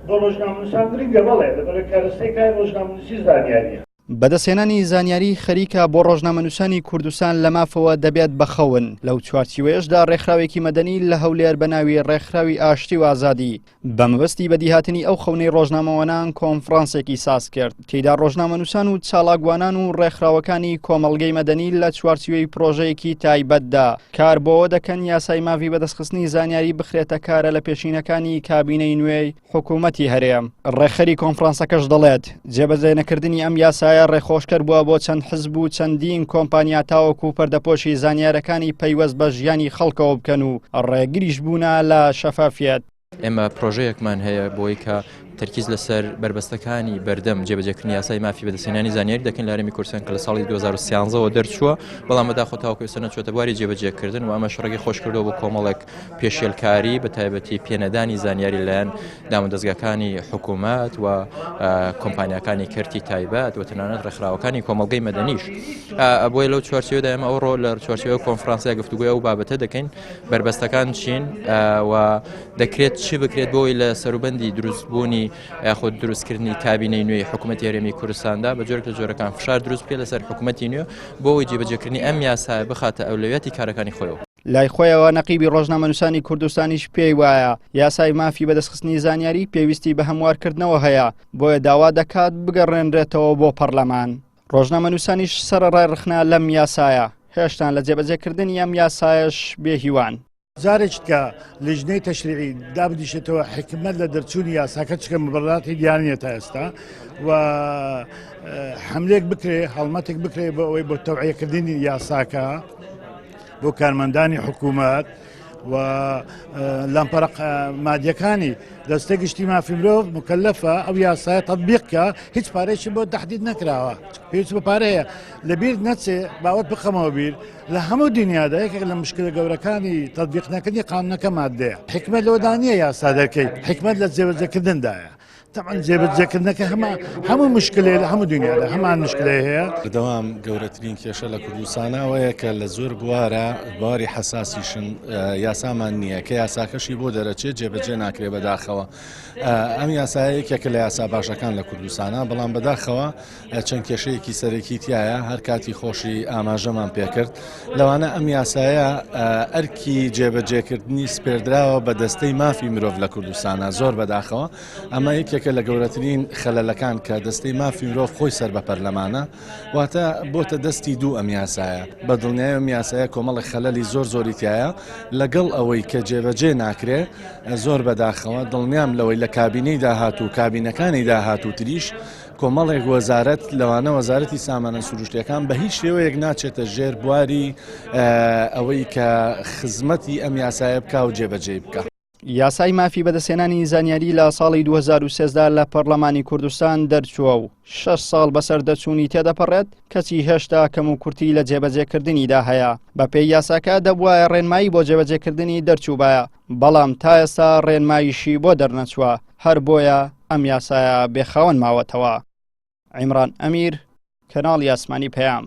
بۆ ڕۆژنامەنووسان گرنگە بەڵێ لەبەرە کارستەی کار ڕۆژنامەنووسی زانیاریە. بەدەستهێنانی زانیاری خەریکە بۆ ڕۆژنامەنووسانی کوردستان لە مافەوە دەبێت بەخەون. لەو چوارچوەیەشدا ڕێکخراوێکی مەدەنی لە هەولێر بەناوی ڕێکخراوی ئاشتی و ئازادی بە مەبەستی بەدیهاتنی ئەو خەونەی ڕۆژنامەوەنان کۆنفرانسێکی ساز کرد، تێیدا ڕۆژنامەنووسان و چالاکوانان و ڕێکخراوەکانی کۆمەڵگەی مەدەنی لە چوارچوەی پرۆژەیەکی تایبەتدا کار بۆەوە دەکەن یاسای مافی بەدەستخستنی زانیاری بخرێتە کارە لە پێشینەکانی کابینەی نوێی حکوومەتی هەرێم. ڕێکخەری کۆنفرانسەکەش دەڵێت جێبەجێنەکردنی ئەم یاسایە ڕێخۆشکەر بووە بۆ چەند حزب و چەندین کۆمپانیا تاوەکو پەردەپۆشی زانیارەکانی پەیوەست بە ژیانی خەڵکەوە بکەن و ڕێگریش بوونە لە شەفافیەت. ئێمە پرۆژەیەکمان هەیە بۆی کە تەرکیز لەسەر بربەستەکانی بەردەم جێبەجێکردنی یاسای مافی بەدەستهێنانی زانیاری دەکەن لە هەرێمی کوردستان کە لە ساڵی 2013ەوە دەرچووە، بەڵام بەداخۆ تاوەکو ئێستا نەچۆتە بواری جێبەجێکردن و ئەمە شەڕێکی خۆش کردەوە بۆ کۆمەڵێک پێشێلکاری بە تایبەتی پێنەدانی زانیاری لەلایەن دامەدەستگاکانی حکوومەت و کۆمپانیاکانی کەرتی تایبەت و تەنانەت ڕێکخراوەکانی کۆمەڵگەی مەدەنیش. بۆیە لەو چوارچوەیەدا ئێمە ئەوڕۆ لە چوارچوەیە کۆنفرانسیا گفتوگوی ئەو بابەتە دەکەین بربەستەکان چین و دەکرێت چی بکرێت بۆی لە سەروبەندی دروستبوونی یاخود دروستکردنی کابینەی نوێی حکوومەتی هەرێمی کوردستاندا بە جۆرێک لە جۆرەکان فشار دروست بکرێت لەسەر حکوومەتی نوێ بۆەوەی جێبەجێکردنی ئەم یاسایە بخاتە ئەولویەتی کارەکانی خۆیەوە. لای خۆیەوە نەقیبی ڕۆژنامەنووسانی کوردستانیش پێی وایە یاسای مافی بەدەستخستنی زانیاری پێویستی بە هەموارکردنەوە هەیە، بۆیە داوا دەکات بگەڕێنرێتەوە بۆ پەرلەمان. ڕۆژنامەنووسانیش سەرڕای ڕخنا لەم یاسایە، هێشتان لە جێبەجێکردنی ئەم یاسایەش بێهیوان. جارێک کە لژنەی تەشریعی دابدیشێتەوە حکومەت لە دەرچوونی یاساکە چکە مبڕاتی دیانە تا ئێستا و حملێک بکرێ هەڵمەتێک بکرێ بۆ ئەوەی بۆ تەوعیەکردنی یاساکە بۆ کارمەندانی حکوومەت و لەمپەرق مادیەکانی دەستەی گشتی مافی مرۆڤ مکەلەفە ئەو یاسایە تەطبیقکە هیچ پارێکی بۆ تەحدید نەکراوە، پێویست بە پارەیە لەبیر نەچێ باوەت بخەمەوە بیر لە هەموو دنیادا یەکێک لە مشکلە گەورەکانی تەطبیق نەکردنی قانونەکە مادەیە. حکمت لەوەدا نییە یاسا دەرکەی، حکمت لە جێبەجێکردندایە. طبعا جێبەجێکردنەکە هەموو مشکلێ لە هەموو دنیادا هەمان مشکلەیە هەیە. بەردەوام گەورەترین کێشە لە کوردستانەوەیە کە لە زۆر بوارە باری حساسیشن یاسامان نییە کە یاساکەشی بۆ دەرەچێت جێبەجێ ناکرێ بەداخەوە. ئەم یاسایەکێکە لە یاسا باشەکان لە کوردستانە، بەڵام بەداخەوە چەند کێشەیەکی سەرەکی تایە هەر کاتی خۆشی ئاماژەمان پێکرد. لەوانە ئەم یاسایە ئەرکی جێبەجێکردنی سپێردراوە بە دەستەی مافی مرۆڤ لە کوردستانە زۆر بەداخەوە. ئەمە یەکێکە لە گەورەترین خەلەلەکان کە دەستەی مافی مرۆڤ خۆی سەر بە پەرلەمانە واتە بۆتە دەستی دوو ئەم یاسایە. بە دڵنیایە ئەم یاسایە کۆمەڵی خەلەلی زۆری تایە لەگەڵ ئەوەی کە جێبەجێ ناکرێ زۆر بەداخەوە دڵنیام لەوەی لە کابینەی داهاتوو کابینەکانی داهاتوو تریش کۆمەڵێک وەزارەت لەوانە وەزارەتی سامانە سروشتیەکان بە هیچ شێوەیەک ناچێتە ژێر بواری ئەوەی کە خزمەتی ئەم یاسایە بکا و جێبەجێ بکە. یاسای مافی بەدەستهێنانی زانیاری لە ساڵی 2013 لە پەرلەمانی کوردستان دەرچووە و 6 ساڵ بەسەر دەچوونی تێدەپەڕێت، کەچی هێشتا کەم و کورتی لە جێبەجێکردنیدا هەیە. بە پێی یاساکە دەبوایە ڕێنمایی بۆ جێبەجێکردنی دەرچووبایە، بەڵام تا ئێستا ڕێنماییشی بۆ دەرنەچووە، هەر بۆیە ئەم یاسایە بێخاوەن ماوەتەوە. عیمران ئەمیر، کەناڵی ئاسمانی پەیام،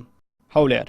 هەولێر.